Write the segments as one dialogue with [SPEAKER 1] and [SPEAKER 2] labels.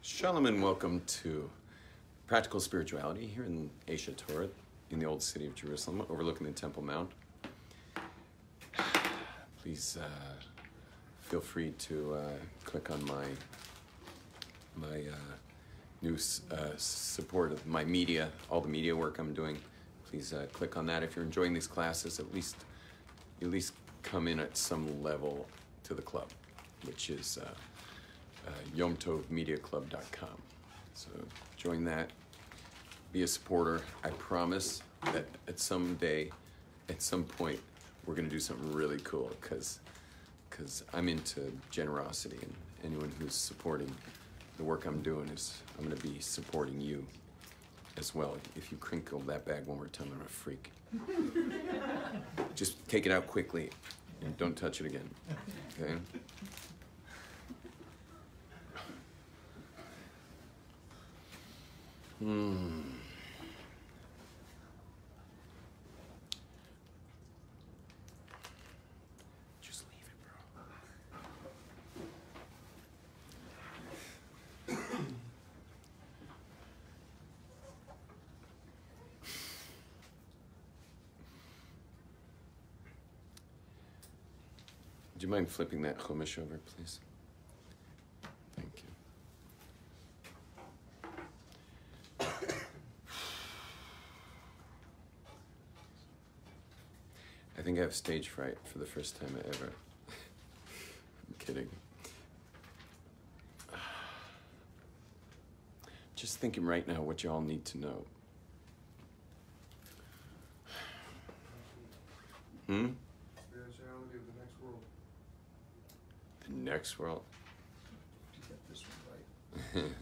[SPEAKER 1] Shalom and welcome to Practical Spirituality here in Asia Torah, in the old city of Jerusalem, overlooking the Temple Mount. Please feel free to click on my new support of my media, all the media work I'm doing. Please click on that. If you're enjoying these classes, at least come in at some level to the club, which is yomtovmediaclub.com. So join that, be a supporter. I promise that at some point, we're going to do something really cool because I'm into generosity, and anyone who's supporting the work I'm doing I'm going to be supporting you as well. If you crinkle that bag one more time, I'm a freak. Just take it out quickly and don't touch it again, okay? Just leave it, bro. Do you mind flipping that chumash over, please? Thank you. I think I have stage fright for the first time ever. I'm kidding. Just thinking right now what you all need to know.
[SPEAKER 2] Spirituality of the next world.
[SPEAKER 1] The next world?
[SPEAKER 2] You get this one right.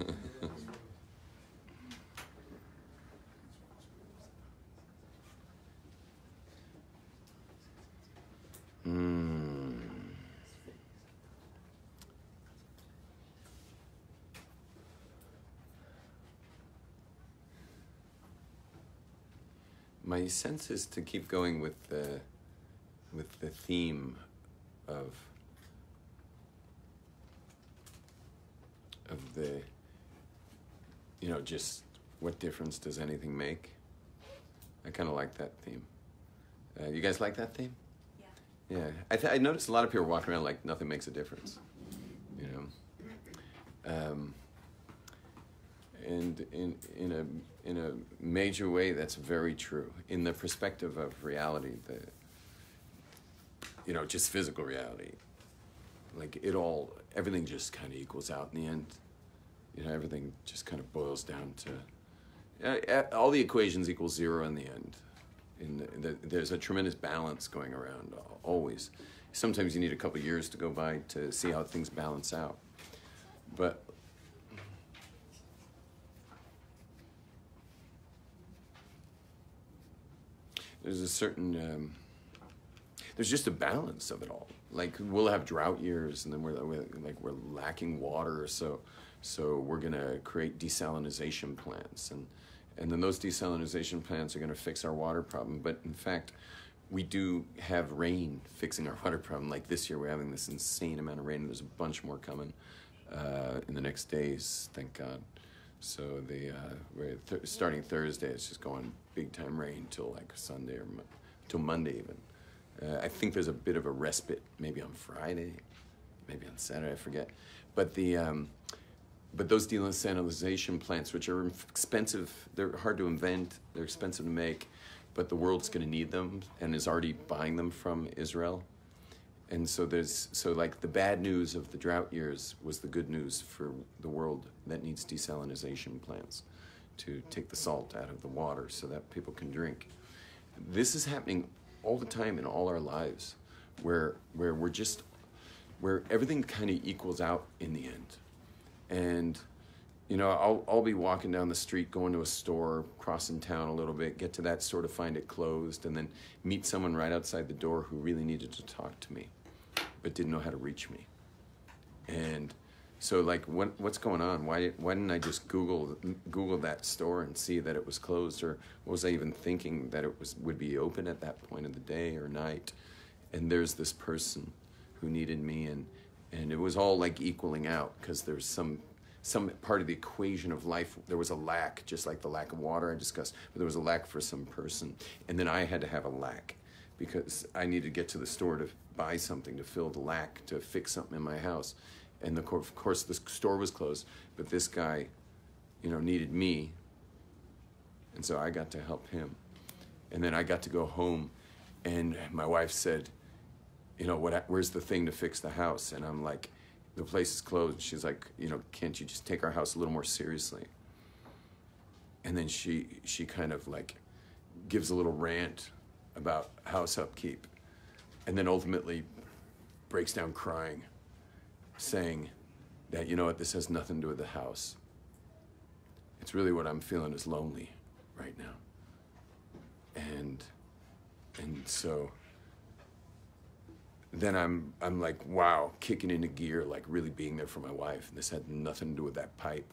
[SPEAKER 1] My sense is to keep going with the theme of the, just what difference does anything make? I kind of like that theme. You guys like that theme? Yeah. Yeah. I noticed a lot of people walking around like nothing makes a difference, and in a major way, that's very true. In the perspective of reality, just physical reality, like everything just kind of equals out in the end. Everything just kind of boils down to, all the equations equal zero in the end. There's a tremendous balance going around, always. Sometimes you need a couple of years to go by to see how things balance out. But there's a certain, there's just a balance of it all. Like, we'll have drought years, and then we're lacking water, so we're gonna create desalinization plants, and then those desalinization plants are gonna fix our water problem. But in fact, we do have rain fixing our water problem. Like this year, we're having this insane amount of rain. There's a bunch more coming in the next days, thank God. So we're starting Thursday, it's just going big time rain till like Sunday or till Monday even. I think there's a bit of a respite, maybe on Friday, maybe on Saturday, I forget. But but those desalinization plants, which are expensive, they're hard to invent, they're expensive to make, but the world's going to need them and is already buying them from Israel. And so like the bad news of the drought years was the good news for the world that needs desalinization plants to take the salt out of the water so that people can drink. This is happening all the time in all our lives, where everything kind of equals out in the end. And I'll be walking down the street, going to a store, crossing town a little bit, get to that store to find it closed, and then meet someone right outside the door who really needed to talk to me, but didn't know how to reach me. And so, like, what's going on? Why didn't I just Google that store and see that it was closed, or what was I even thinking that it would be open at that point of the day or night? And there's this person who needed me, and it was all like equaling out because there's some some part of the equation of life, there was a lack, just like the lack of water I discussed, but there was a lack for some person. And then I had to have a lack because I needed to get to the store to buy something to fill the lack, to fix something in my house. And of course, the store was closed, but this guy, needed me. And so I got to help him. And then I got to go home, and my wife said, where's the thing to fix the house? And I'm like, the place is closed. She's like, can't you just take our house a little more seriously? And then she kind of like gives a little rant about house upkeep, and then ultimately breaks down crying, saying that, this has nothing to do with the house. It's really what I'm feeling is lonely right now. And so then I'm like, wow, kicking into gear, like really being there for my wife. And this had nothing to do with that pipe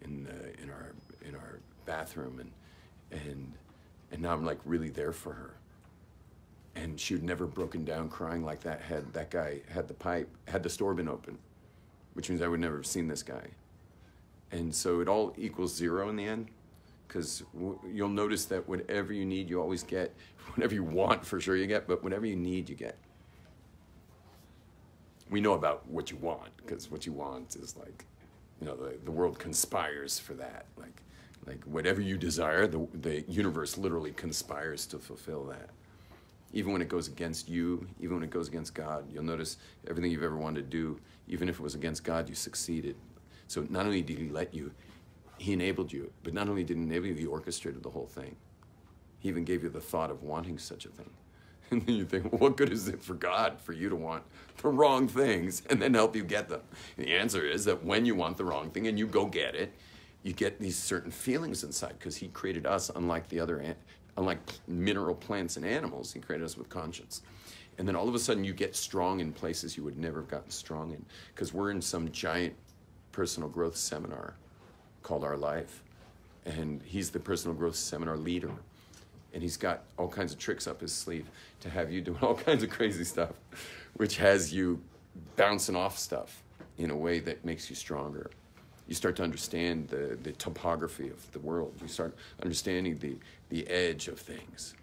[SPEAKER 1] in our bathroom, and now I'm like really there for her. And she had never broken down crying like that had that guy had the store been open, which means I would never have seen this guy. And so it all equals zero in the end, because you'll notice that whatever you need, you always get. Whatever you want, for sure you get, but whatever you need, you get. We know about what you want, because what you want is like, the world conspires for that. Like whatever you desire, the universe literally conspires to fulfill that. Even when it goes against you, even when it goes against God, you'll notice everything you've ever wanted to do, even if it was against God, you succeeded. So not only did he let you, he enabled you, but not only did he enable you, he orchestrated the whole thing. He even gave you the thought of wanting such a thing. And then you think, well, what good is it for God for you to want the wrong things and then help you get them? And the answer is that when you want the wrong thing and you go get it, you get these certain feelings inside, because he created us unlike mineral plants and animals. He created us with conscience. And then all of a sudden you get strong in places you would never have gotten strong in, because we're in some giant personal growth seminar called Our Life. And he's the personal growth seminar leader. And he's got all kinds of tricks up his sleeve to have you doing all kinds of crazy stuff, which has you bouncing off stuff in a way that makes you stronger. You start to understand the topography of the world. You start understanding the edge of things.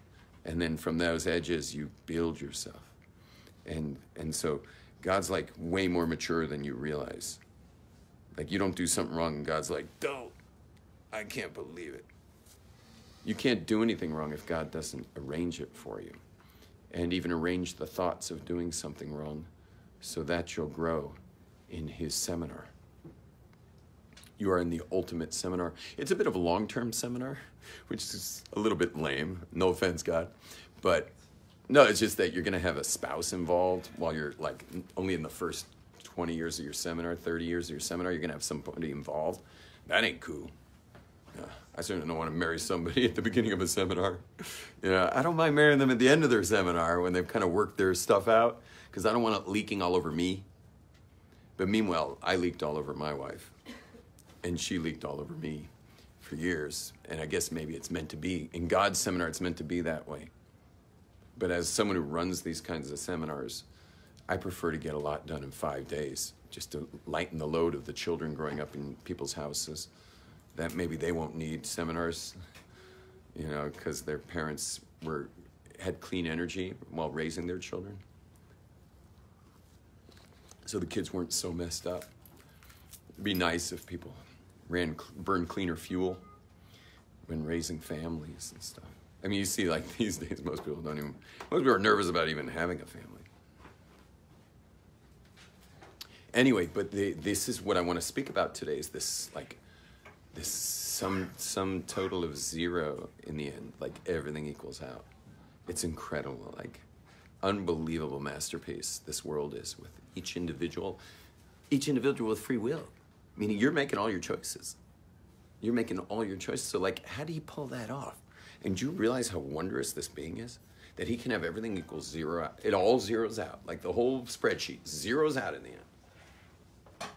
[SPEAKER 1] And then from those edges, you build yourself. And so God's like way more mature than you realize. Like you don't do something wrong and God's like, don't. I can't believe it. You can't do anything wrong if God doesn't arrange it for you, and even arrange the thoughts of doing something wrong so that you'll grow in his seminar. You are in the ultimate seminar. It's a bit of a long-term seminar, which is a little bit lame. No offense, God. But no, it's just that you're going to have a spouse involved while you're like only in the first 20 years of your seminar, 30 years of your seminar, you're going to have somebody involved. That ain't cool. I certainly don't want to marry somebody at the beginning of a seminar. I don't mind marrying them at the end of their seminar when they've kind of worked their stuff out, because I don't want it leaking all over me. But meanwhile, I leaked all over my wife, and she leaked all over me for years. And I guess maybe it's meant to be. In God's seminar, it's meant to be that way. But as someone who runs these kinds of seminars, I prefer to get a lot done in 5 days, just to lighten the load of the children growing up in people's houses. That maybe they won't need seminars, because their parents had clean energy while raising their children. So the kids weren't so messed up. It'd be nice if people burned cleaner fuel when raising families and stuff. I mean, you see, like these days, most people are nervous about even having a family. Anyway, but this is what I want to speak about today, is this sum total of zero in the end, like everything equals out. It's incredible, like unbelievable masterpiece this world is, with each individual with free will, meaning you're making all your choices. You're making all your choices. So like, how do you pull that off? And do you realize how wondrous this being is? That he can have everything equals zero out. It all zeroes out, like the whole spreadsheet zeroes out in the end.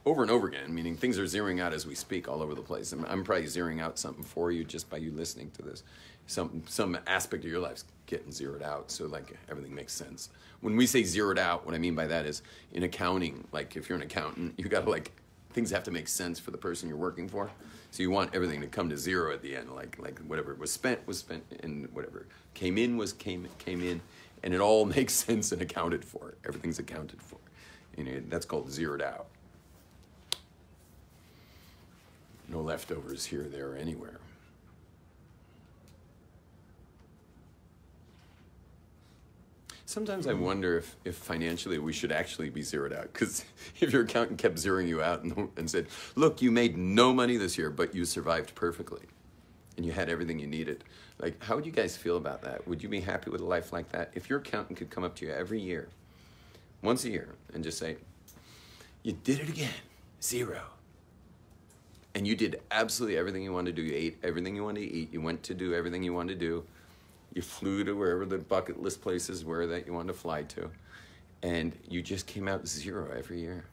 [SPEAKER 1] Over and over again, meaning things are zeroing out as we speak all over the place. I'm probably zeroing out something for you just by you listening to this. Some aspect of your life's getting zeroed out, so like everything makes sense. When we say zeroed out, what I mean by that is in accounting, like if you're an accountant, you gotta like things have to make sense for the person you're working for. So you want everything to come to zero at the end, like whatever was spent, and whatever came in, and it all makes sense and accounted for. Everything's accounted for. You know, that's called zeroed out. No leftovers here, there, or anywhere. Sometimes I wonder if financially we should actually be zeroed out. Because if your accountant kept zeroing you out and said, look, you made no money this year, but you survived perfectly. And you had everything you needed. Like, how would you guys feel about that? Would you be happy with a life like that? If your accountant could come up to you every year, once a year, and just say, you did it again, zero. And you did absolutely everything you wanted to do. You ate everything you wanted to eat. You went to do everything you wanted to do. You flew to wherever the bucket list places were that you wanted to fly to. And you just came out zero every year.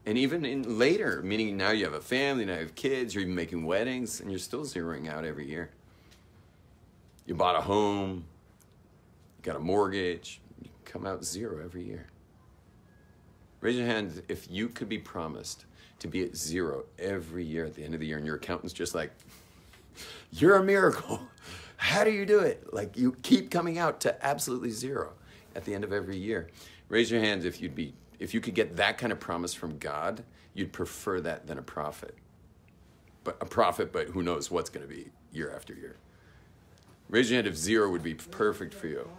[SPEAKER 1] And even in later, meaning now you have a family, now you have kids, you're even making weddings, and you're still zeroing out every year. You bought a home, you got a mortgage, you come out zero every year. Raise your hand if you could be promised to be at zero every year at the end of the year, and your accountant's just like, you're a miracle. How do you do it? Like, you keep coming out to absolutely zero at the end of every year. Raise your hands if you could get that kind of promise from God, you'd prefer that than a prophet. But a prophet, but who knows what's going to be year after year. Raise your hand if zero would be perfect for you.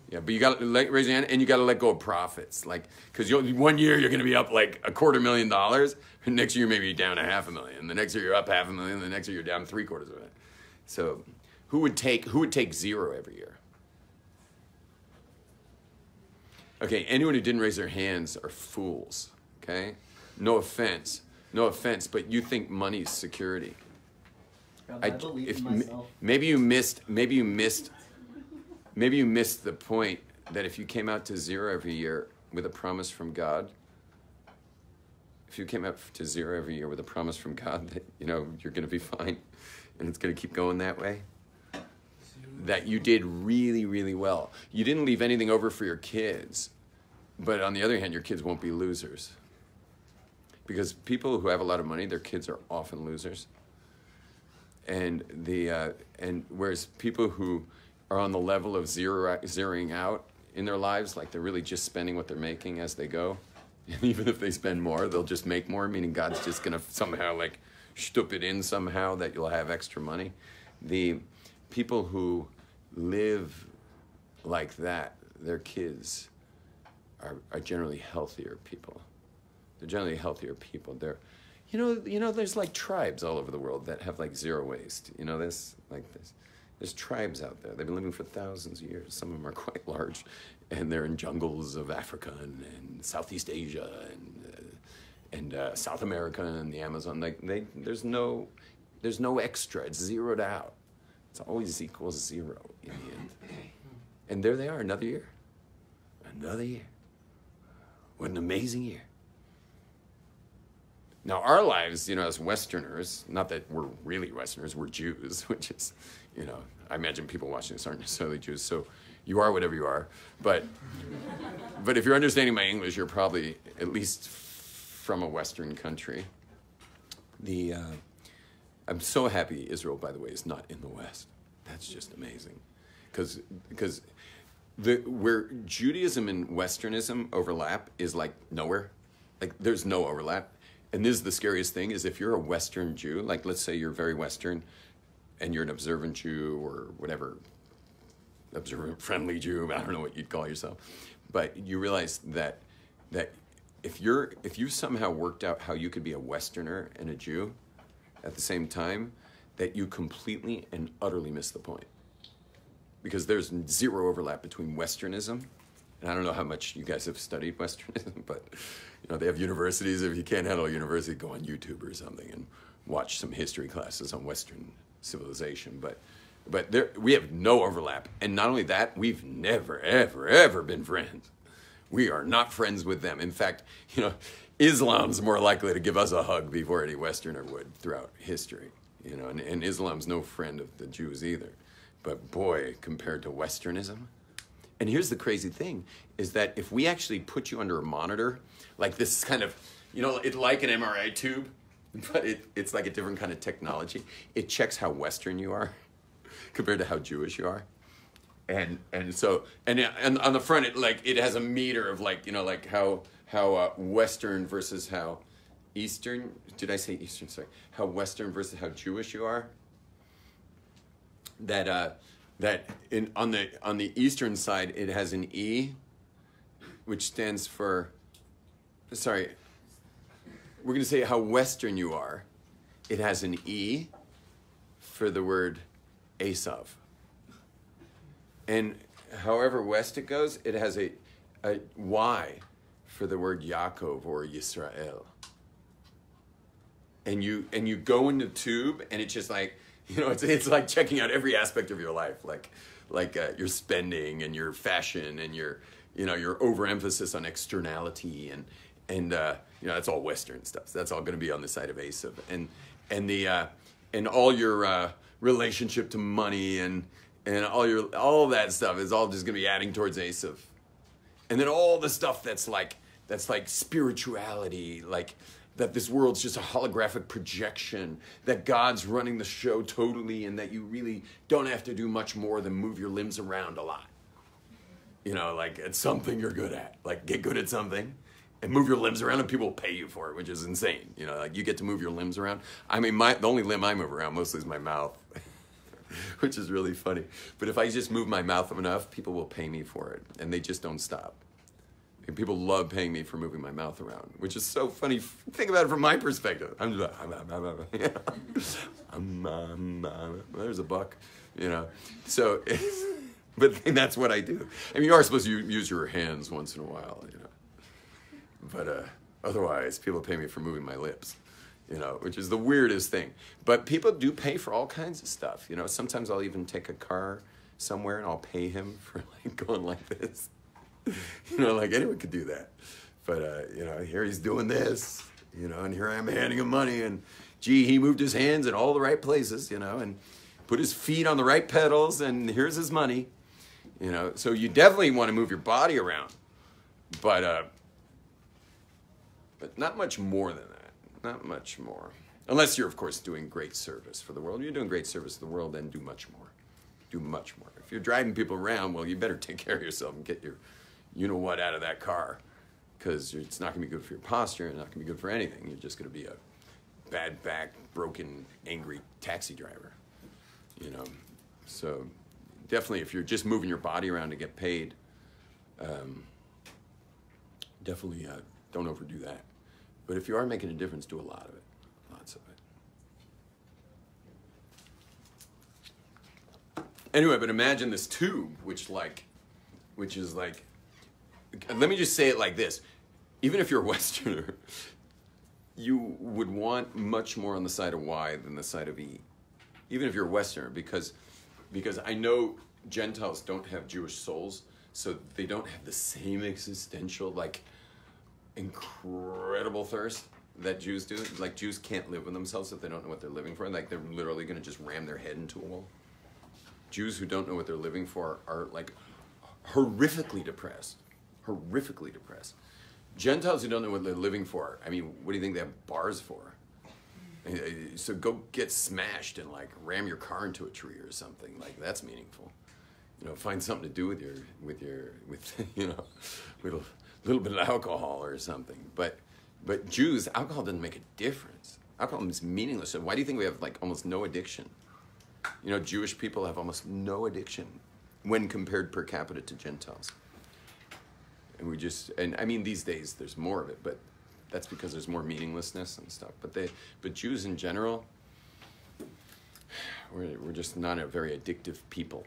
[SPEAKER 1] Yeah, but you got to raise your hand, and you got to let go of prophets, like, because 1 year you're going to be up like $250,000. Next year maybe down $500,000. The next year you're up $500,000. The next year you're down $750,000. So, who would take zero every year? Okay, anyone who didn't raise their hands are fools. Okay, no offense, but you think money's security.
[SPEAKER 3] I believe in myself.
[SPEAKER 1] Maybe you missed the point that if you came out to zero every year with a promise from God, if you came out to zero every year with a promise from God that, you know, you're going to be fine and it's going to keep going that way, that you did really, really well. You didn't leave anything over for your kids, but on the other hand, your kids won't be losers. Because people who have a lot of money, their kids are often losers. And whereas people who are on the level of zeroing out in their lives, like they're really just spending what they're making as they go. And even if they spend more, they'll just make more, meaning God's just going to somehow like shtup it in somehow that you'll have extra money. The people who live like that, their kids are generally healthier people. They're generally healthier people. They're, you know, there's like tribes all over the world that have like zero waste. You know this, like this. There's tribes out there. They've been living for thousands of years. Some of them are quite large, and they're in jungles of Africa and Southeast Asia and South America and the Amazon. Like there's no extra. It's zeroed out. It's always equals zero in the end. And there they are, another year. Another year. What an amazing year. Now, our lives, you know, as Westerners, not that we're really Westerners, we're Jews, which is, you know, I imagine people watching this aren't necessarily Jews, so you are whatever you are. But if you're understanding my English, you're probably at least from a Western country. I'm so happy Israel, by the way, is not in the West. That's just amazing. Because where Judaism and Westernism overlap is like nowhere. Like there's no overlap. And this is the scariest thing, is if you're a Western Jew, like let's say you're very Western and you're an observant Jew or whatever, observant friendly Jew, I don't know what you'd call yourself, but you realize that if you somehow worked out how you could be a Westerner and a Jew at the same time, that you completely and utterly miss the point. Because there's zero overlap between Westernism, and I don't know how much you guys have studied Westernism, but you know, they have universities. If you can't handle a university, go on YouTube or something and watch some history classes on Western civilization. But we have no overlap. And not only that, we've never, ever, ever been friends. We are not friends with them. In fact, you know, Islam's more likely to give us a hug before any Westerner would throughout history. You know, and Islam's no friend of the Jews either. But boy, compared to Westernism, And here's the crazy thing, is that if we actually put you under a monitor, like this kind of, you know, it's like an MRI tube, but it's like a different kind of technology. It checks how Western you are compared to how Jewish you are. And so on the front, it has a meter of like, you know, like how Western versus how Eastern, did I say Eastern? Sorry. How Western versus how Jewish you are. On the Eastern side, it has an E, which stands for, sorry, we're going to say how Western you are. It has an E for the word Esav. And however west it goes, it has a Y for the word Yaakov or Yisrael. And you go in the tube, and it's just like, you know, it's like checking out every aspect of your life, like your spending and your fashion and your overemphasis on externality and you know, that's all Western stuff. So that's all going to be on the side of Esav, and all your relationship to money and all that stuff is all just going to be adding towards Esav, and then all the stuff that's like spirituality, like that this world's just a holographic projection, that God's running the show totally, and that you really don't have to do much more than move your limbs around a lot. You know, like it's something you're good at. Like get good at something and move your limbs around, and people will pay you for it, which is insane. You know, like you get to move your limbs around. I mean, the only limb I move around mostly is my mouth, which is really funny. But if I just move my mouth enough, people will pay me for it, and they just don't stop. And people love paying me for moving my mouth around, which is so funny. Think about it from my perspective. I'm just there's a buck, you know. So, but that's what I do. I mean, you are supposed to use your hands once in a while, you know. But otherwise, people pay me for moving my lips, you know, which is the weirdest thing. But people do pay for all kinds of stuff, you know. Sometimes I'll even take a car somewhere and I'll pay him for like going like this. You know, like anyone could do that. But, you know, here he's doing this, you know, and here I am handing him money. And, gee, he moved his hands in all the right places, you know, and put his feet on the right pedals, and here's his money. You know, so you definitely want to move your body around. But not much more than that. Not much more. Unless you're, of course, doing great service for the world. You're doing great service to the world, then do much more. Do much more. If you're driving people around, well, you better take care of yourself and get your you-know-what out of that car, because it's not going to be good for your posture, and not going to be good for anything. You're just going to be a bad back, broken, angry taxi driver, you know. So definitely, if you're just moving your body around to get paid, definitely don't overdo that. But if you are making a difference, do a lot of it, lots of it. Anyway, but imagine this tube, which is like, let me just say it like this. Even if you're a Westerner, you would want much more on the side of Y than the side of E. Even if you're a Westerner, because I know Gentiles don't have Jewish souls, so they don't have the same existential, like, incredible thirst that Jews do. Like, Jews can't live with themselves if they don't know what they're living for. Like, they're literally going to just ram their head into a wall. Jews who don't know what they're living for are, like, horrifically depressed. Horrifically depressed. Gentiles who don't know what they're living for, I mean, what do you think they have bars for? So go get smashed and like ram your car into a tree or something. Like that's meaningful. You know, find something to do with you know, with a little bit of alcohol or something. But Jews, alcohol doesn't make a difference. Alcohol is meaningless. So why do you think we have like almost no addiction? You know, Jewish people have almost no addiction when compared per capita to Gentiles. And I mean, these days there's more of it, but that's because there's more meaninglessness and stuff. But Jews in general, we're just not a very addictive people.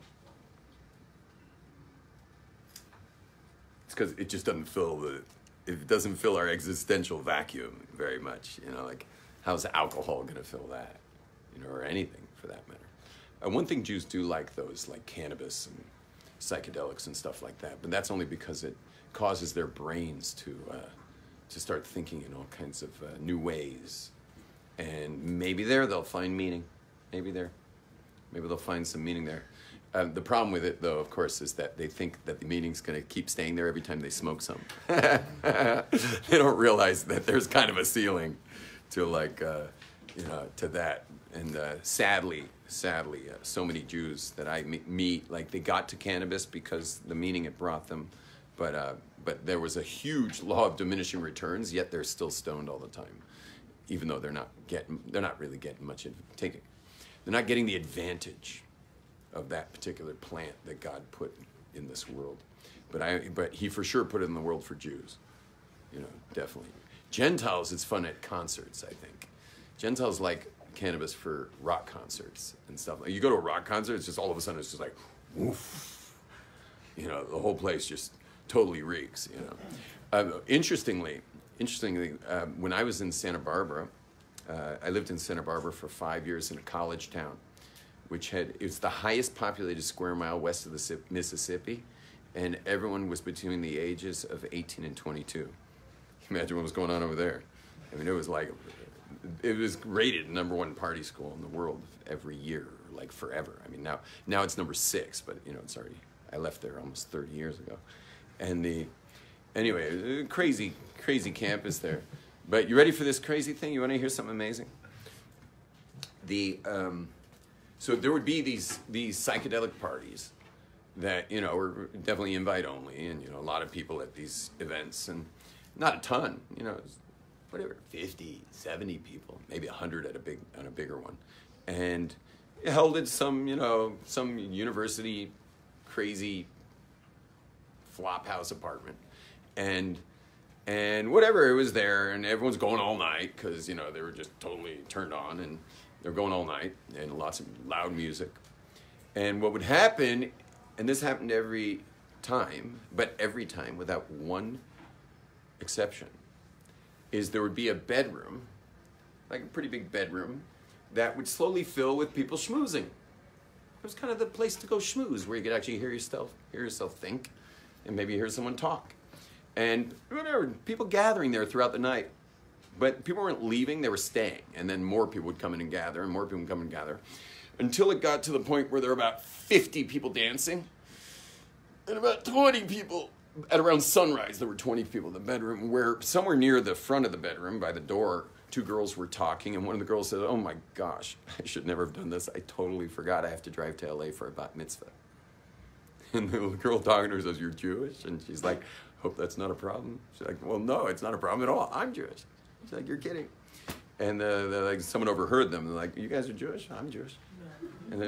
[SPEAKER 1] It's because it just doesn't fill our existential vacuum very much. You know, like how's alcohol going to fill that? You know, or anything for that matter. One thing Jews do like though is like cannabis and psychedelics and stuff like that, but that's only because it causes their brains to start thinking in all kinds of new ways, and maybe there they'll find meaning. Maybe they'll find some meaning there. The problem with it, though, of course, is that they think that the meaning's going to keep staying there every time they smoke some. They don't realize that there's kind of a ceiling to, like, to that. And sadly, so many Jews that I meet, like, they got to cannabis because the meaning it brought them, but there was a huge law of diminishing returns. Yet they're still stoned all the time, even though they're not really getting much they're not getting the advantage of that particular plant that God put in this world. But he for sure put it in the world for Jews, definitely. Gentiles, it's fun at concerts, I think. Gentiles like cannabis for rock concerts and stuff. Like, you go to a rock concert, it's just all of a sudden it's just like, woof. The whole place just totally reeks, Interestingly, when I was in Santa Barbara, I lived in Santa Barbara for 5 years in a college town, it's the highest populated square mile west of the Mississippi, and everyone was between the ages of 18 and 22. Imagine what was going on over there. I mean, it was rated #1 party school in the world every year, like forever. I mean, now it's #6, but it's already, I left there almost 30 years ago. And anyway, crazy campus there. But you ready for this crazy thing? You want to hear something amazing? So there would be these psychedelic parties that, were definitely invite only, and, a lot of people at these events, and not a ton, whatever, 50, 70 people, maybe 100 on a bigger one. And it held at some university crazy flop house apartment. And whatever, it was there, and everyone's going all night because, they were just totally turned on, and they're going all night, and lots of loud music. And what would happen, and this happened every time, but every time without one exception, is there would be a bedroom, like a pretty big bedroom, that would slowly fill with people schmoozing. It was kind of the place to go schmooze, where you could actually hear yourself think, and maybe hear someone talk. And whatever, people gathering there throughout the night. But people weren't leaving, they were staying. And then more people would come in and gather, and more people would come and gather. Until it got to the point where there were about 50 people dancing. And about 20 people, at around sunrise, there were 20 people in the bedroom, where somewhere near the front of the bedroom, by the door, 2 girls were talking. And one of the girls said, "Oh my gosh, I should never have done this. I totally forgot I have to drive to LA for a bat mitzvah." And the little girl talking to her says, "You're Jewish?" And she's like, "Hope that's not a problem." She's like, "Well, no, it's not a problem at all. I'm Jewish." She's like, "You're kidding." And they're like, someone overheard them. They're like, "You guys are Jewish? I'm Jewish." And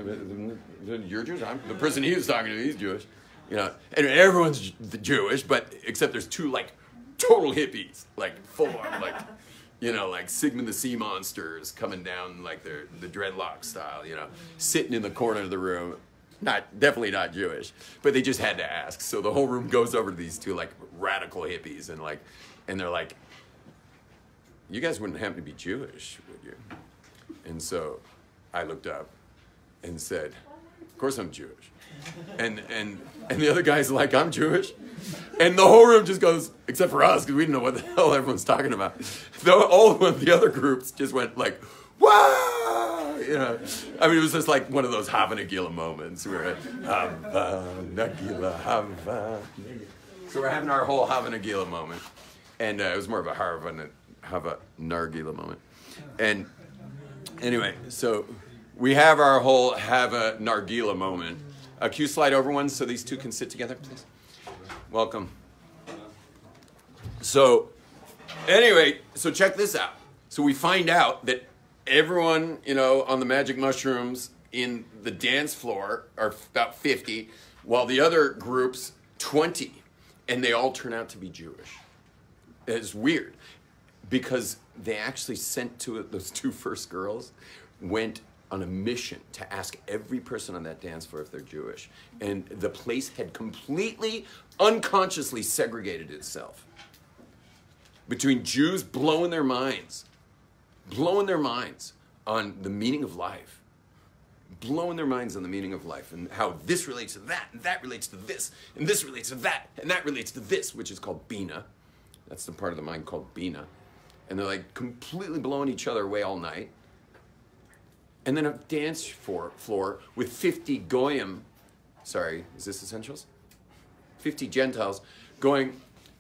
[SPEAKER 1] "You're Jewish? The person he was talking to, he's Jewish. And everyone's Jewish, but except there's 2 like total hippies, like full on, like Sigmund the Sea Monsters coming down like the dreadlock style, sitting in the corner of the room. Definitely not Jewish, but they just had to ask. So the whole room goes over to these 2 like radical hippies, and they're like, "You guys wouldn't happen to be Jewish, would you?" And so I looked up and said, "Of course I'm Jewish." And the other guy's like, "I'm Jewish." And the whole room just goes, except for us, because we didn't know what the hell everyone's talking about. All of the other groups just went like, "Wow!" I mean, it was just like one of those Hava Nagila moments where Hava Nagila, Hava. So we're having our whole Hava Nagila moment. And it was more of a Hava Nargila moment. And anyway, so we have our whole Hava Nargila moment. Can you slide over one so these 2 can sit together, please? Welcome. So anyway, so check this out. So we find out that everyone, on the magic mushrooms in the dance floor are about 50, while the other groups, 20, and they all turn out to be Jewish. It's weird, because they actually sent those 2 first girls, went on a mission to ask every person on that dance floor if they're Jewish. And the place had completely, unconsciously segregated itself between Jews blowing their minds on the meaning of life, and how this relates to that, and that relates to this, and this relates to that, and that relates to this, which is called Bina. That's the part of the mind called Bina. And they're like completely blowing each other away all night. And then a dance floor with 50 goyim sorry, is this essentials? 50 Gentiles going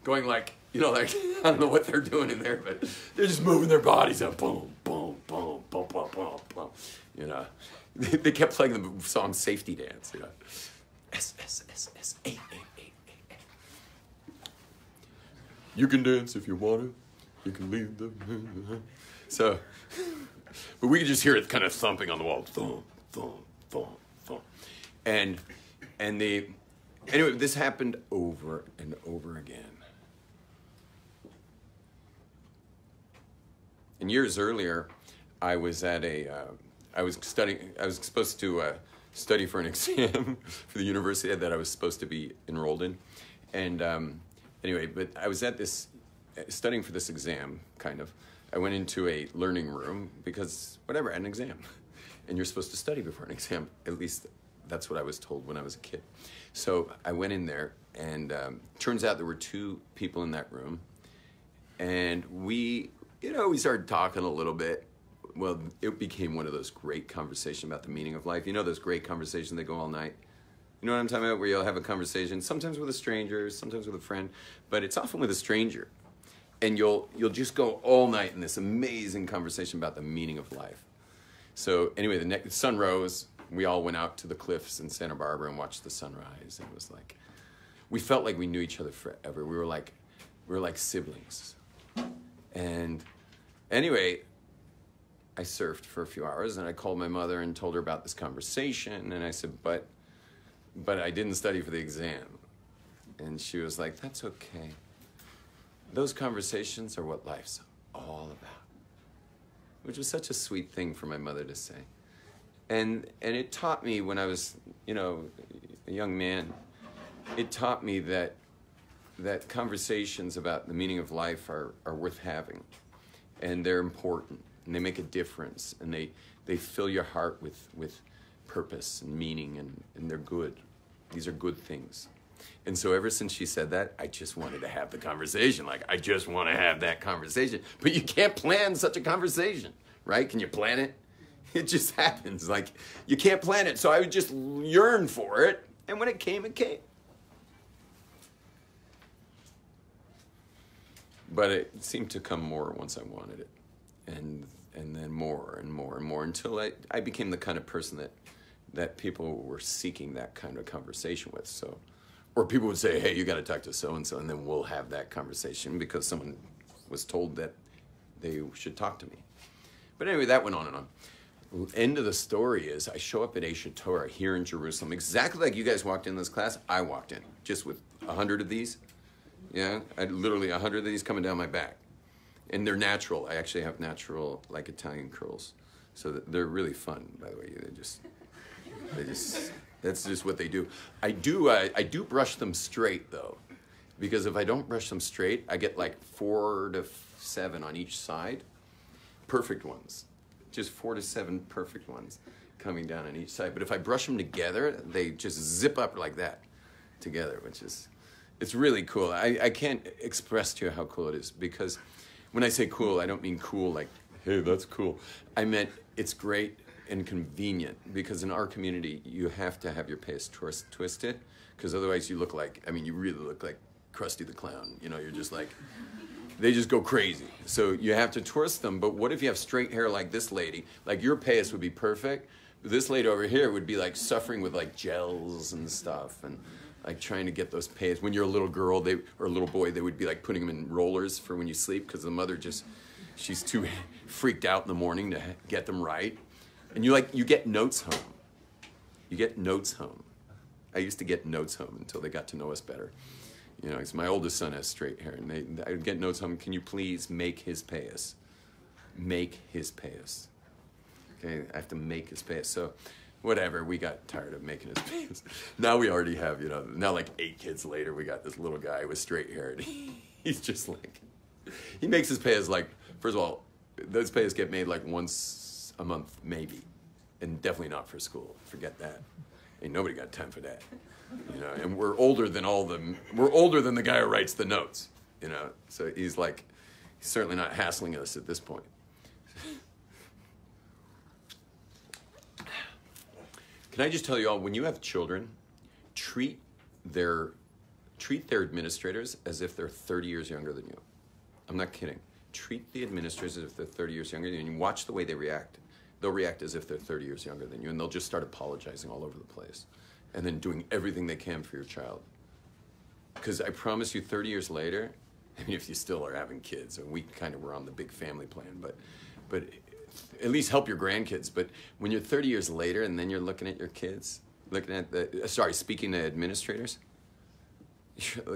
[SPEAKER 1] like, you know, like, I don't know what they're doing in there, but they're just moving their bodies up, boom, boom, boom, boom, boom, boom, boom. You know, they kept playing the song Safety Dance, you know. S, S, S, S, A, A, A, A. You can dance if you want to. You can leave the... So, but we could just hear it kind of thumping on the wall. Thump, thump, thump, thump. And anyway, this happened over and over again. And years earlier, I was at I was supposed to study for an exam for the university that I was supposed to be enrolled in. And anyway, but I was at this, studying for this exam, kind of. I went into a learning room because, whatever, I had an exam. And you're supposed to study before an exam. At least that's what I was told when I was a kid. So I went in there, and turns out there were two people in that room. And we started talking a little bit. Well, it became one of those great conversations about the meaning of life. You know those great conversations that go all night? You know what I'm talking about? Where you'll have a conversation, sometimes with a stranger, sometimes with a friend, but it's often with a stranger. And you'll just go all night in this amazing conversation about the meaning of life. So anyway, the sun rose. We all went out to the cliffs in Santa Barbara and watched the sunrise. And it was like, we felt like we knew each other forever. We were like siblings. And anyway, I surfed for a few hours, and I called my mother and told her about this conversation. And I said, but I didn't study for the exam. And she was like, that's okay. Those conversations are what life's all about. Which was such a sweet thing for my mother to say. And it taught me when I was, a young man, it taught me that conversations about the meaning of life are worth having. And they're important. And they make a difference. And they fill your heart with purpose and meaning. And they're good. These are good things. And so ever since she said that, I just wanted to have the conversation. Like, I just want to have that conversation. But you can't plan such a conversation, right? Can you plan it? It just happens. Like, you can't plan it. So I would just yearn for it. And when it came, it came. But it seemed to come more once I wanted it. And then more and more and more until I became the kind of person that people were seeking that kind of conversation with. So, or people would say, hey, you got to talk to so-and-so, and then we'll have that conversation because someone was told that they should talk to me. But anyway, that went on and on. End of the story is I show up at Aish Torah here in Jerusalem, exactly like you guys walked in this class, I walked in, just with 100 of these. Yeah, I had literally 100 of these coming down my back. And they're natural. I actually have natural, like, Italian curls. So they're really fun, by the way. They just, that's just what they do. I do brush them straight, though. Because if I don't brush them straight, I get like 4 to 7 on each side. Perfect ones. Just 4 to 7 perfect ones coming down on each side. But if I brush them together, they just zip up like that together, which is, it's really cool. I can't express to you how cool it is, because when I say cool, I don't mean cool like, hey, that's cool. I meant it's great and convenient, because in our community, you have to have your payas twisted, because otherwise you look like, you really look like Krusty the Clown. You're just like, they just go crazy. So you have to twist them, but what if you have straight hair like this lady? Like, your payas would be perfect. This lady over here would be like suffering with like gels and stuff, and like trying to get those payas. When you're a little girl, or a little boy, they would be like putting them in rollers for when you sleep, because the mother she's too freaked out in the morning to get them right. And you get notes home. You get notes home. I used to get notes home until they got to know us better. Because my oldest son has straight hair, and I would get notes home. Can you please make his payas? Make his payas. Okay, I have to make his payas. So, whatever, we got tired of making his payas. Now we already have, now like 8 kids later, we got this little guy with straight hair, and he's just like, he makes his payas like, first of all, those payas get made like once a month, maybe, and definitely not for school. Forget that. Ain't nobody got time for that. And we're older than we're older than the guy who writes the notes, so he's certainly not hassling us at this point. Can I just tell you all, when you have children, their administrators as if they're 30 years younger than you. I'm not kidding. Treat the administrators as if they're 30 years younger than you, and watch the way they react. They'll react as if they're 30 years younger than you, and they'll just start apologizing all over the place, and then doing everything they can for your child. Because I promise you, 30 years later, I mean, if you still are having kids, and we kind of were on the big family plan, but at least help your grandkids. But when you're 30 years later, and then you're looking at your kids, looking at speaking to administrators,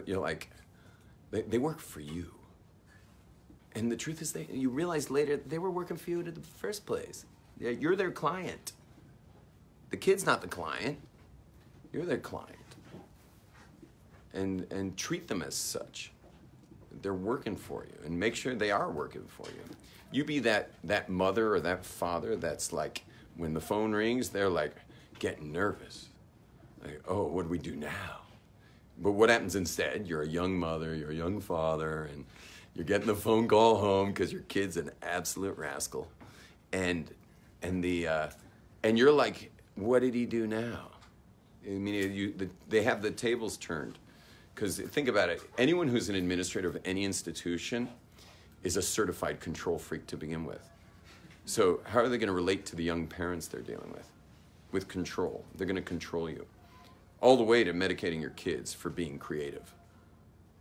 [SPEAKER 1] you're like, they work for you. And the truth is, you realize later they were working for you in the first place. You're their client. The kid's not the client. You're their client. And treat them as such. They're working for you, and make sure they are working for you. You be that mother or that father that's like, when the phone rings, they're like getting nervous. Like, oh, what do we do now? But what happens instead? You're a young mother, you're a young father, and you're getting the phone call home because your kid's an absolute rascal. And you're like, what did he do now? I mean, they have the tables turned. Because think about it, anyone who's an administrator of any institution is a certified control freak to begin with. So how are they going to relate to the young parents they're dealing with? With control. They're going to control you. All the way to medicating your kids for being creative.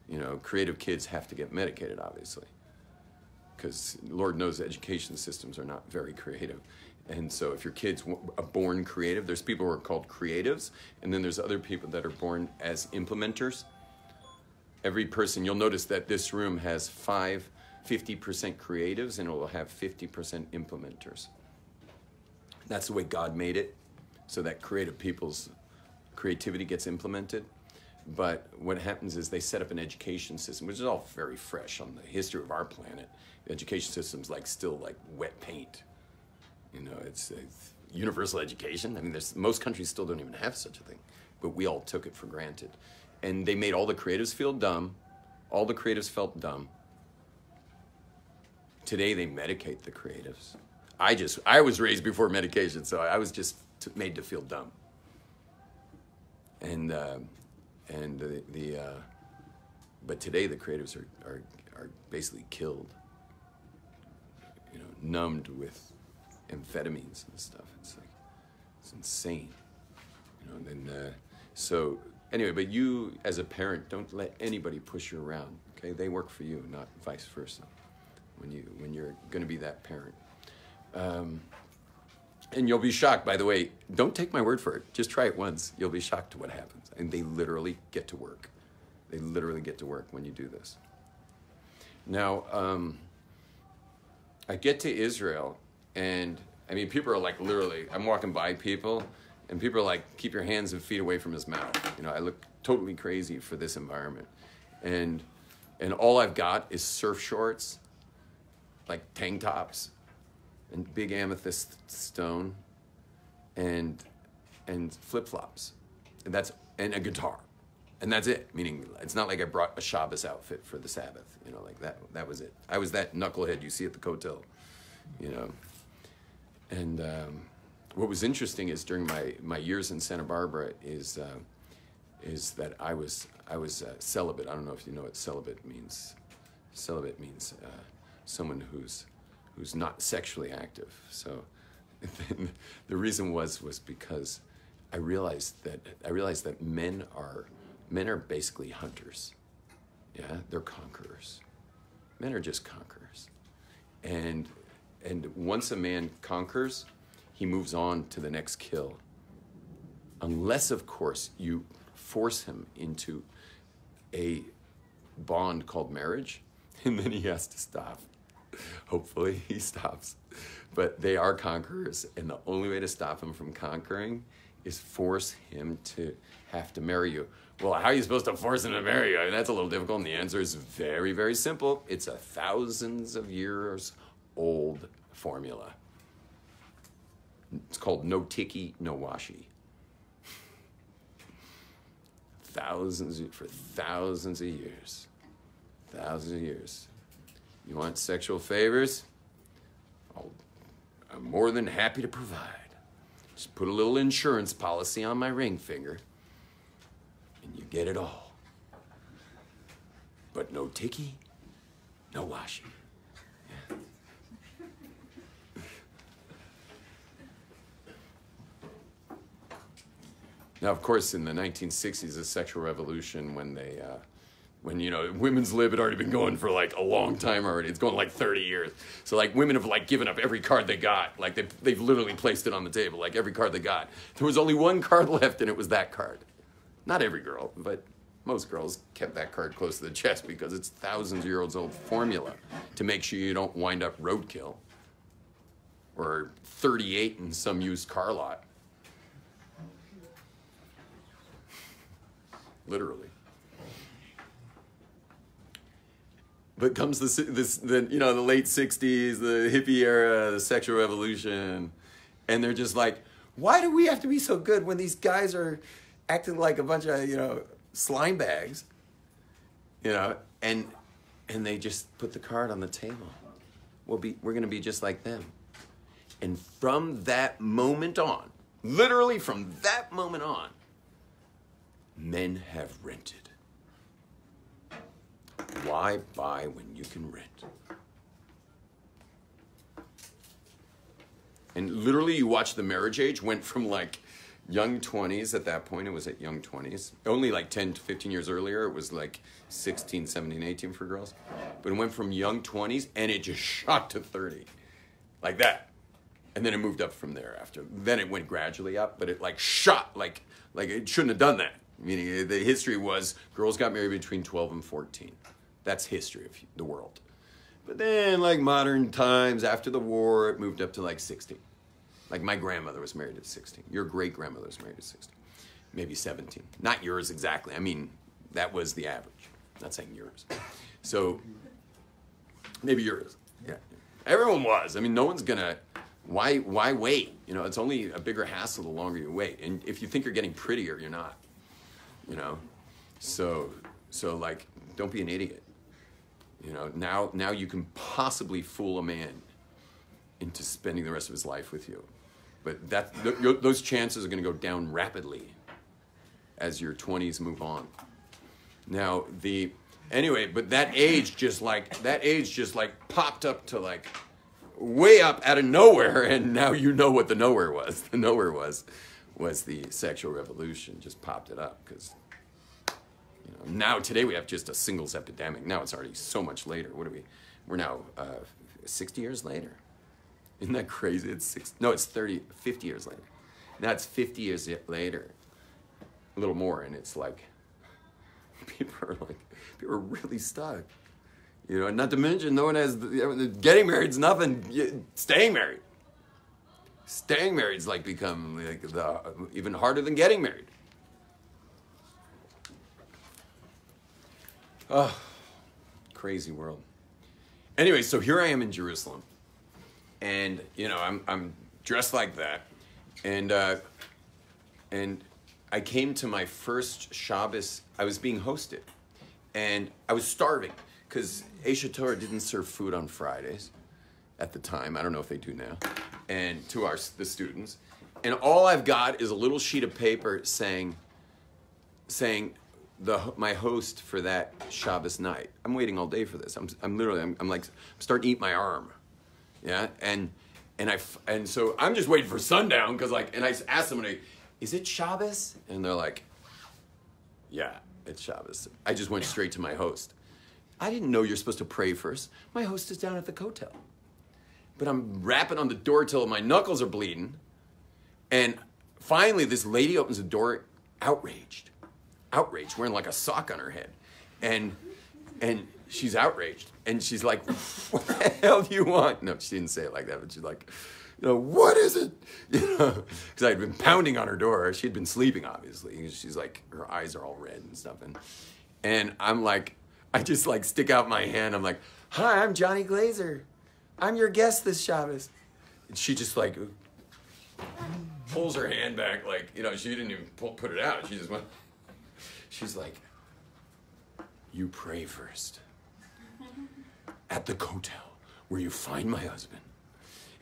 [SPEAKER 1] You know, creative kids have to get medicated, obviously. Because Lord knows education systems are not very creative. And so if your kid's born creative, there's people who are called creatives, and then there's other people that are born as implementers. Every person, you'll notice that this room has 50% creatives, and it will have 50% implementers. That's the way God made it, so that creative people's creativity gets implemented. But what happens is they set up an education system, which is all very fresh on the history of our planet. The education system's still like wet paint. You know, it's universal education. I mean, most countries still don't even have such a thing, but we all took it for granted. And they made all the creatives feel dumb. All the creatives felt dumb. Today they medicate the creatives. I was raised before medication, so I was just made to feel dumb. But today the creatives are basically killed. You know, numbed with amphetamines and stuff. It's insane. You know, and then so. Anyway, but you, as a parent, don't let anybody push you around, okay? They work for you, not vice versa, when you're going to be that parent. And you'll be shocked, by the way. Don't take my word for it. Just try it once. You'll be shocked to what happens. And they literally get to work. They literally get to work when you do this. Now, I get to Israel, and, I mean, people are like, literally, I'm walking by people, and people are like, keep your hands and feet away from his mouth. You know, I look totally crazy for this environment. And all I've got is surf shorts, like tank tops, and big amethyst stone, and flip-flops. And a guitar. And that's it. Meaning, it's not like I brought a Shabbos outfit for the Sabbath. You know, like that was it. I was that knucklehead you see at the Kotel, you know. And what was interesting is during my years in Santa Barbara is that I was celibate. I don't know if you know what celibate means. Celibate means someone who's not sexually active. So the reason was because I realized that men are basically hunters. Yeah, they're conquerors. Men are just conquerors. And once a man conquers, he moves on to the next kill. Unless, of course, you force him into a bond called marriage, and then he has to stop. Hopefully he stops. But they are conquerors, and the only way to stop him from conquering is force him to have to marry you. Well, how are you supposed to force him to marry you? I mean, that's a little difficult, and the answer is very, very simple. It's a thousands of years old formula. It's called no tiki, no washi. For thousands of years. Thousands of years. You want sexual favors? I'm more than happy to provide. Just put a little insurance policy on my ring finger. and you get it all. But no ticky, no washing. Yeah. Now, of course, in the 1960s, the sexual revolution, when women's lib had already been going for like a long time already. It's going like 30 years. So like women have like given up every card they got. Like they've literally placed it on the table, like every card they got. There was only one card left, and it was that card. Not every girl, but most girls kept that card close to the chest because it's thousands of years old formula to make sure you don't wind up roadkill or 38 in some used car lot. Literally. But comes the late 60s, the hippie era, the sexual revolution, and they're just like, why do we have to be so good when these guys are acting like a bunch of, slime bags, and they just put the card on the table. We're going to be just like them. And from that moment on, literally from that moment on, men have rented. Why buy when you can rent? And literally you watch the marriage age went from like young 20s at that point. It was at young 20s. Only like 10 to 15 years earlier, it was like 16, 17, 18 for girls. But it went from young 20s and it just shot to 30. Like that. And then it moved up from there after. Then it went gradually up, but it like shot, like it shouldn't have done that. Meaning the history was girls got married between 12 and 14. That's history of the world. But then like modern times, after the war, it moved up to like 16. Like my grandmother was married at 16. Your great-grandmother was married at 16. Maybe 17. Not yours exactly. I mean, that was the average. I'm not saying yours. So maybe yours. Yeah. Everyone was. I mean, no one's going to... Why wait? It's only a bigger hassle the longer you wait. And if you think you're getting prettier, you're not. So like, don't be an idiot. Now you can possibly fool a man into spending the rest of his life with you. But those chances are going to go down rapidly as your 20s move on. Now, but that age just popped up to like way up out of nowhere, and now you know what the nowhere was. The nowhere was the sexual revolution. Just popped it up because now today we have just a singles epidemic. Now it's already so much later. We're now 60 years later. Isn't that crazy? It's 50 years later. Now it's 50 years later, a little more, and it's like, people are really stuck. And not to mention, no one has, getting married is nothing, staying married. Staying married is like become like even harder than getting married. Oh, crazy world. Anyway, so here I am in Jerusalem. And I'm dressed like that, and I came to my first Shabbos. I was being hosted, and I was starving because Esha Torah didn't serve food on Fridays at the time. I don't know if they do now, and to the students. And all I've got is a little sheet of paper saying my host for that Shabbos night. I'm waiting all day for this. I'm starting to eat my arm. Yeah, and so I'm just waiting for sundown because and I asked somebody, is it Shabbos? And they're like, yeah, it's Shabbos. I just went straight to my host. I didn't know you're supposed to pray first. My host is down at the hotel. But I'm rapping on the door till my knuckles are bleeding. And finally this lady opens the door, outraged, wearing like a sock on her head. And she's outraged. And she's like, what the hell do you want? No, she didn't say it like that, but she's like, what is it? Because I had been pounding on her door. She'd been sleeping, obviously. She's like, her eyes are all red and stuff. And I'm like, I just like stick out my hand. I'm like, hi, I'm Johnny Glazer. I'm your guest this Shabbos. And she just like pulls her hand back like, she didn't even put it out. She just went, she's like, you pray first at the hotel where you find my husband.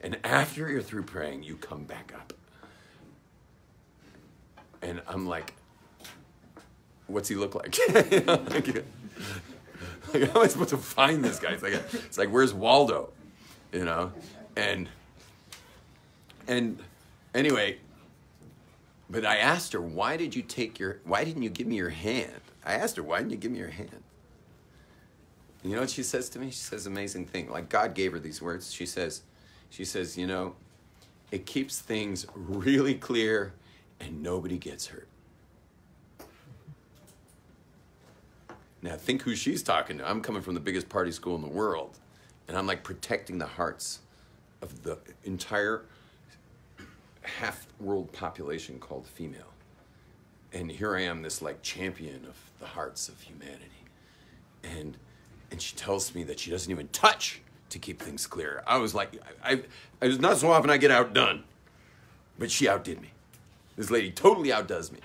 [SPEAKER 1] And after you're through praying, you come back up. And I'm like, what's he look like? You know, like, how am I supposed to find this guy? It's like where's Waldo? You know, and anyway, but I asked her, why didn't you give me your hand? I asked her, why didn't you give me your hand? And you know what she says to me? She says an amazing thing. Like God gave her these words. She says, you know, it keeps things really clear and nobody gets hurt. Now think who she's talking to. I'm coming from the biggest party school in the world, and I'm like protecting the hearts of the entire half-world population called female. And here I am, this like champion of the hearts of humanity. And she tells me that she doesn't even touch to keep things clear. I was like, I was not so often I get outdone, but she outdid me. This lady totally outdoes me.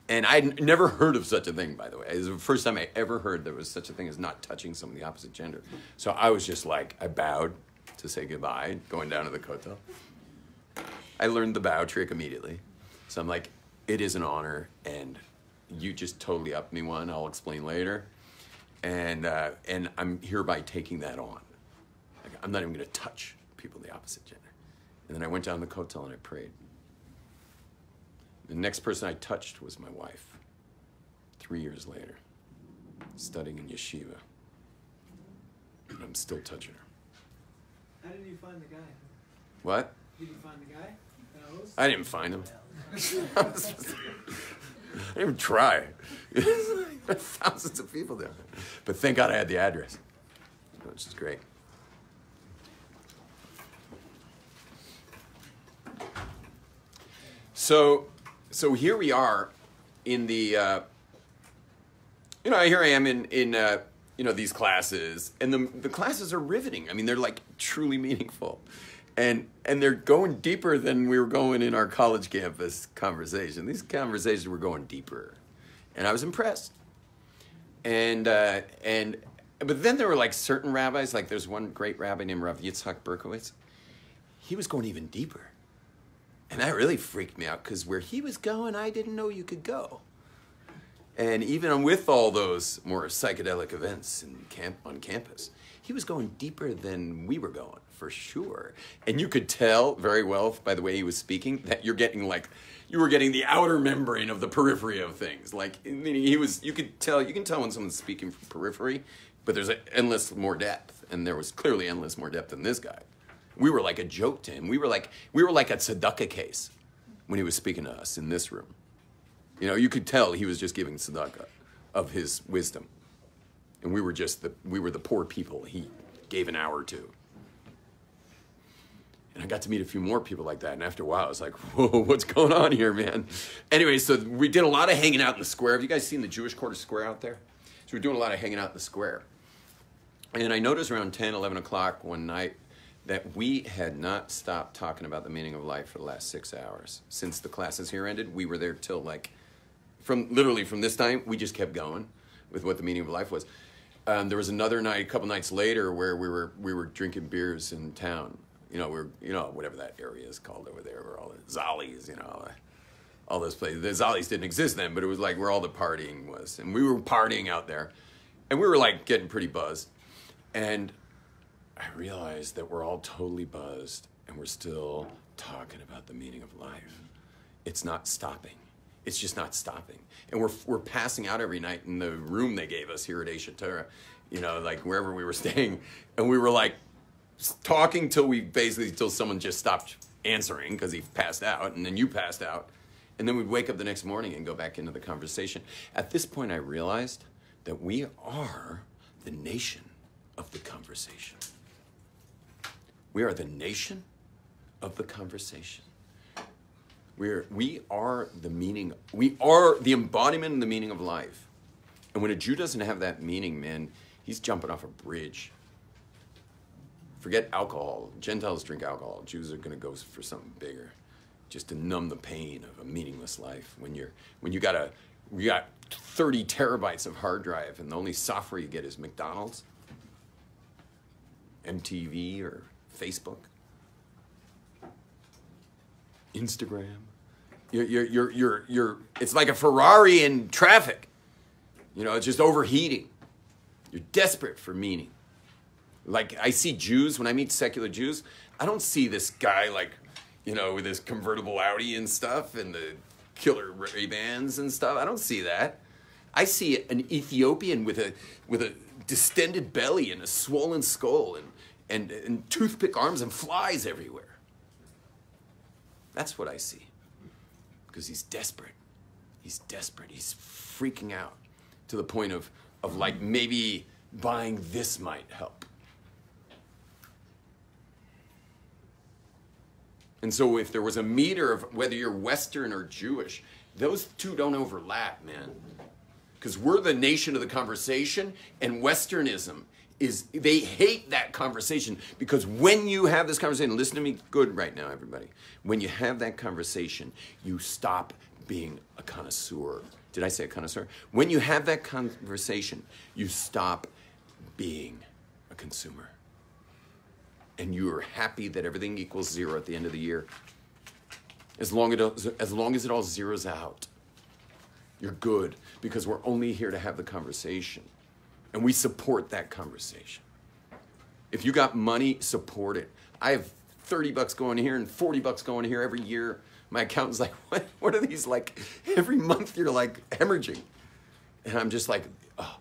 [SPEAKER 1] And I'd never heard of such a thing, by the way. It was the first time I ever heard there was such a thing as not touching someone of the opposite gender. So I was just like, I bowed to say goodbye, going down to the kotel. I learned the bow trick immediately. So I'm like, it is an honor, and you just totally upped me one. I'll explain later. And I'm hereby taking that on. Like, I'm not even going to touch people of the opposite gender. And then I went down to the kotel and I prayed. The next person I touched was my wife, 3 years later, studying in yeshiva. And I'm still touching her.
[SPEAKER 4] How did you find the guy?
[SPEAKER 1] What?
[SPEAKER 4] Did you find the guy?
[SPEAKER 1] I didn't find him. I didn't even try. Thousands of people there. But thank God I had the address, which is great. So here we are in the, here I am in these classes, and the classes are riveting. I mean, they're like truly meaningful. And they're going deeper than we were going in our college campus conversation. These conversations were going deeper. And I was impressed. But then there were like certain rabbis, like there's one great rabbi named Rav Yitzhak Berkowitz. He was going even deeper. And that really freaked me out, because where he was going, I didn't know you could go. And even with all those more psychedelic events on campus, he was going deeper than we were going, for sure. And you could tell very well by the way he was speaking that you were getting the outer membrane of the periphery of things. Like, you can tell when someone's speaking from periphery, but there's endless more depth. And there was clearly endless more depth in this guy. We were like a joke to him. We were like a tzedakah case when he was speaking to us in this room. You could tell he was just giving tzedakah of his wisdom. And we were the poor people he gave an hour to. And I got to meet a few more people like that. And after a while, I was like, whoa, what's going on here, man? Anyway, so we did a lot of hanging out in the square. Have you guys seen the Jewish Quarter Square out there? So we're doing a lot of hanging out in the square. And I noticed around 10, 11 o'clock one night that we had not stopped talking about the meaning of life for the last 6 hours. Since the classes here ended, we were there till from this time, we just kept going with what the meaning of life was. There was another night, a couple nights later, where we were drinking beers in town. Whatever that area is called over there, where all the Zollies, all those places. The Zollies didn't exist then, but it was like where all the partying was. And we were partying out there. And we were like getting pretty buzzed. And I realized that we're all totally buzzed and we're still talking about the meaning of life. It's not stopping. It's just not stopping. And we're passing out every night in the room they gave us here at Esha Torah, like wherever we were staying. And we were like talking till someone just stopped answering because he passed out, and then you passed out. And then we'd wake up the next morning and go back into the conversation. At this point, I realized that we are the nation of the conversation. We are the nation of the conversation. We are the meaning. We are the embodiment and the meaning of life. And when a Jew doesn't have that meaning, man, he's jumping off a bridge. Forget alcohol. Gentiles drink alcohol. Jews are going to go for something bigger, just to numb the pain of a meaningless life. When you got 30 terabytes of hard drive and the only software you get is McDonald's, MTV, or Facebook, Instagram. You're it's like a Ferrari in traffic. You know, it's just overheating. You're desperate for meaning. Like, I see Jews, when I meet secular Jews, I don't see this guy, like, you know, with his convertible Audi and stuff and the killer Ray-Bans and stuff. I don't see that. I see an Ethiopian with a distended belly and a swollen skull and toothpick arms and flies everywhere. That's what I see. Because he's desperate. He's desperate. He's freaking out to the point of like, maybe buying this might help. And so if there was a meter of whether you're Western or Jewish, those two don't overlap, man. Because we're the nation of the conversation, and Westernism they hate that conversation, because when you have this conversation, listen to me good right now, everybody. When you have that conversation, you stop being a connoisseur. Did I say a connoisseur? When you have that conversation, you stop being a consumer. And you are happy that everything equals zero at the end of the year. As long as it all zeroes out, you're good, because we're only here to have the conversation. And we support that conversation. If you got money, support it. I have $30 going here and $40 going here every year. My accountant's like, what are these like? Every month you're like hemorrhaging. And I'm just like, oh,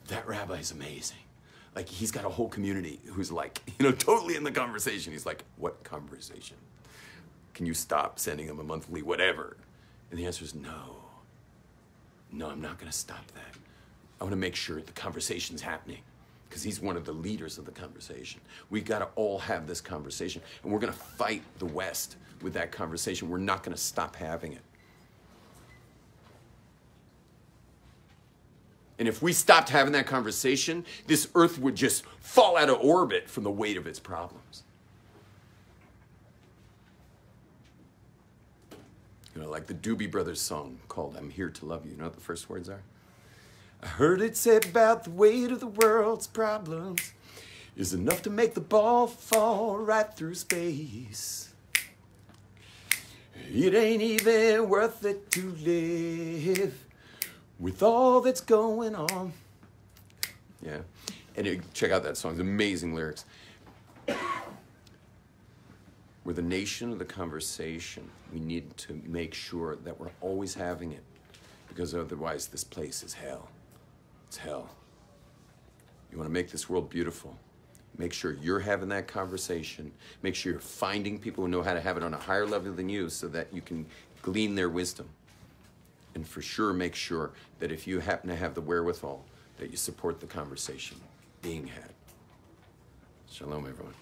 [SPEAKER 1] that rabbi's amazing. Like, he's got a whole community who's like, you know, totally in the conversation. He's like, what conversation? Can you stop sending him a monthly whatever? And the answer is no. No, I'm not going to stop that. I want to make sure the conversation's happening, because he's one of the leaders of the conversation. We got to all have this conversation, and we're going to fight the West with that conversation. We're not going to stop having it. And if we stopped having that conversation, this earth would just fall out of orbit from the weight of its problems. You know, like the Doobie Brothers song called I'm Here to Love You. You know what the first words are? I heard it say about the weight of the world's problems is enough to make the ball fall right through space. It ain't even worth it to live with all that's going on. Yeah. And check out that song. It's amazing lyrics. We're the nation of the conversation. We need to make sure that we're always having it, because otherwise this place is hell. It's hell. You want to make this world beautiful. Make sure you're having that conversation. Make sure you're finding people who know how to have it on a higher level than you, so that you can glean their wisdom. And for sure, make sure that if you happen to have the wherewithal, that you support the conversation being had. Shalom, everyone.